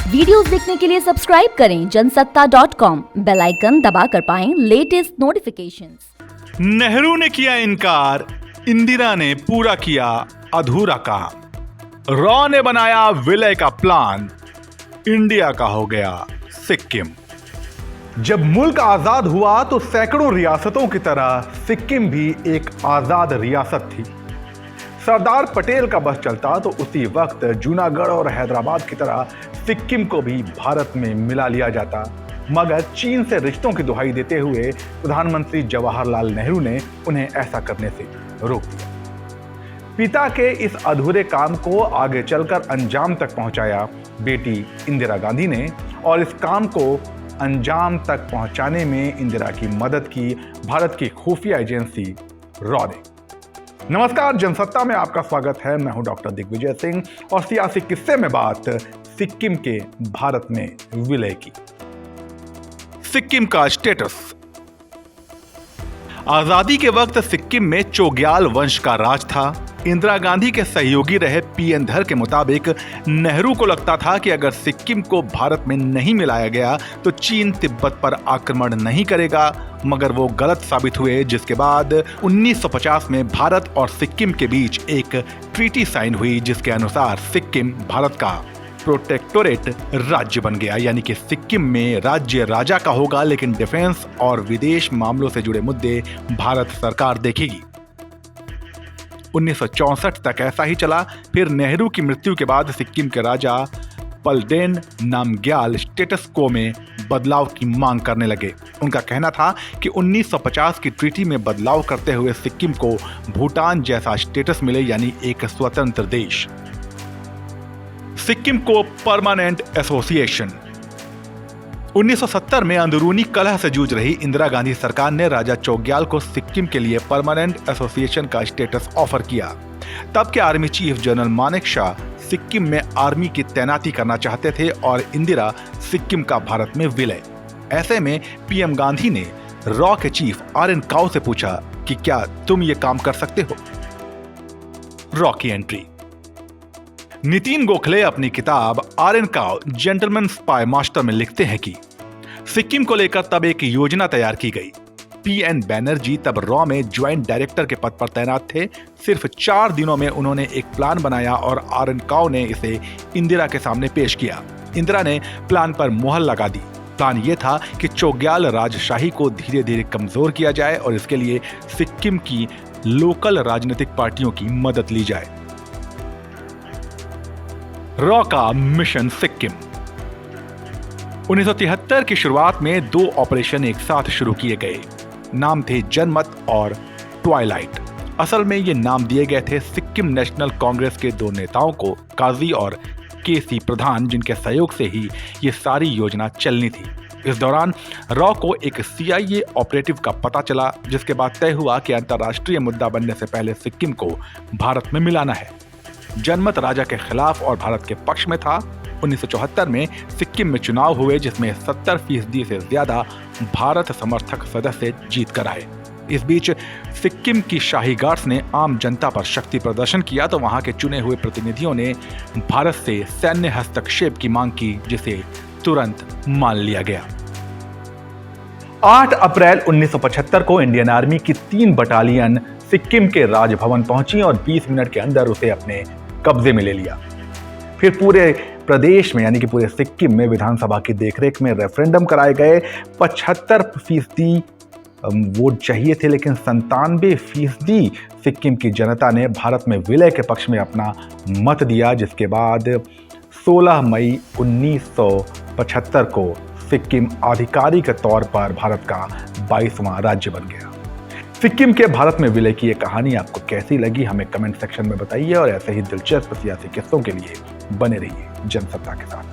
Videos देखने के लिए सब्सक्राइब करें जनसत्ता.com, बेल आइकन दबाकर पाएं लेटेस्ट नोटिफिकेशंस। नेहरू ने किया इनकार, इंदिरा ने पूरा किया अधूरा काम। रॉ ने बनाया विलय का प्लान, इंडिया का हो गया सिक्किम। जब मुल्क आजाद हुआ तो सैकड़ों रियासतों की तरह सिक्किम भी एक आजाद रियासत थी। सरदार पटेल का बस चलता तो उसी वक्त जूनागढ़ और हैदराबाद की तरह सिक्किम को भी भारत में मिला लिया जाता, मगर चीन से रिश्तों की दुहाई देते हुए प्रधानमंत्री जवाहरलाल नेहरू ने उन्हें ऐसा करने से रोक दिया। पिता के इस अधूरे काम को आगे चलकर अंजाम तक पहुंचाया बेटी इंदिरा गांधी ने, और इस काम को अंजाम तक पहुंचाने में इंदिरा की मदद की भारत की खुफिया एजेंसी रॉ ने। नमस्कार, जनसत्ता में आपका स्वागत है। मैं हूं डॉक्टर दिग्विजय सिंह और सियासी किस्से में बात सिक्किम के भारत में विलय की। सिक्किम का स्टेटस। आजादी के वक्त सिक्किम में चोग्याल वंश का राज था। इंदिरा गांधी के सहयोगी रहे पीएन धर के मुताबिक नेहरू को लगता था कि अगर सिक्किम को भारत में नहीं मिलाया गया तो चीन तिब्बत पर आक्रमण नहीं करेगा, मगर वो गलत साबित हुए, जिसके बाद 1950 में भारत और सिक्किम के बीच एक ट्रीटी साइन हुई, जिसके अनुसार सिक्किम भारत का प्रोटेक्टोरेट राज्य बन गया। यानी कि सिक्किम में राज्य राजा का होगा, लेकिन डिफेंस और विदेश मामलों से जुड़े मुद्दे भारत सरकार देखेगी। 1964 तक ऐसा ही चला। फिर नेहरू की मृत्यु के बाद सिक्किम के राजा पलडेन नामग्याल स्टेटस को में बदलाव की मांग करने लगे। उनका कहना था कि 1950 की ट्रीटी में बदलाव करते हुए सिक्किम को भूटान जैसा स्टेटस मिले, यानी एक स्वतंत्र देश। सिक्किम को परमानेंट एसोसिएशन। 1970 में अंदरूनी कलह से जूझ रही इंदिरा गांधी सरकार ने राजा चोग्याल को सिक्किम के लिए परमानेंट एसोसिएशन का स्टेटस ऑफर किया। तब के army chief general Manek Shaw Sikkim में आर्मी की तैनाती करना चाहते थे और इंदिरा सिक्किम का भारत में विलय। ऐसे में पीएम गांधी ने रॉ के चीफ आर.एन. काउ से पूछा कि क्या तुम ये काम कर सकते हो। रॉ की एंट्री। नितिन गोखले अपनी किताब RN. Cow gentleman spy master में लिखते हैं कि सिक्किम को लेकर तब एक योजना तैयार की गई। पीएन बैनर्जी तब रॉ में ज्वाइंट डायरेक्टर के पद पर तैनात थे। सिर्फ 4 दिनों में उन्होंने एक प्लान बनाया और आर.एन. काउ ने इसे इंदिरा के सामने पेश किया। इंदिरा ने प्लान पर मुहर लगा दी। प्लान यह था कि चोग्याल राजशाही को धीरे धीरे कमजोर किया जाए और इसके लिए सिक्किम की लोकल राजनीतिक पार्टियों की मदद ली जाए। रॉ का मिशन सिक्किम। 1973 की शुरुआत में 2 ऑपरेशन एक साथ शुरू किए गए। नाम थे जनमत और ट्वाइलाइट। असल में ये नाम दिए गए थे सिक्किम नेशनल कांग्रेस के 2 नेताओं को, काजी और केसी प्रधान, जिनके सहयोग से ही ये सारी योजना चलनी थी। इस दौरान रॉ को एक CIA ऑपरेटिव का पता चला, जिसके बाद तय हुआ कि अंतर्राष्ट्रीय मुद्दा बनने से पहले सिक्किम को भारत में मिलाना है। जनमत राजा के खिलाफ और भारत के पक्ष में था। 1974 में सिक्किम में चुनाव हुए, जिसमें 70% से ज्यादा भारत समर्थक सदस्य जीत कर आए। इस बीच सिक्किम की शाही गार्ड्स ने आम जनता पर शक्ति प्रदर्शन किया तो वहां के चुने हुए प्रतिनिधियों ने भारत से सैन्य हस्तक्षेप की मांग की, जिसे तुरंत मान लिया गया। 8 अप्रैल 1975 को इंडियन आर्मी की 3 बटालियन सिक्किम के राजभवन पहुंची और 20 मिनट के अंदर उसे अपने कब्जे में ले लिया। फिर पूरे प्रदेश में, यानी कि पूरे सिक्किम में विधानसभा की देखरेख में रेफरेंडम कराए गए। 75% वोट चाहिए थे, लेकिन 97% सिक्किम की जनता ने भारत में विलय के पक्ष में अपना मत दिया, जिसके बाद 16 मई 1975 को सिक्किम आधिकारिक तौर पर भारत का 22वां राज्य बन गया। सिक्किम के भारत में विलय की ये कहानी आपको कैसी लगी, हमें कमेंट सेक्शन में बताइए और ऐसे ही दिलचस्प सियासी किस्सों के लिए बने रहिए जनसत्ता के साथ।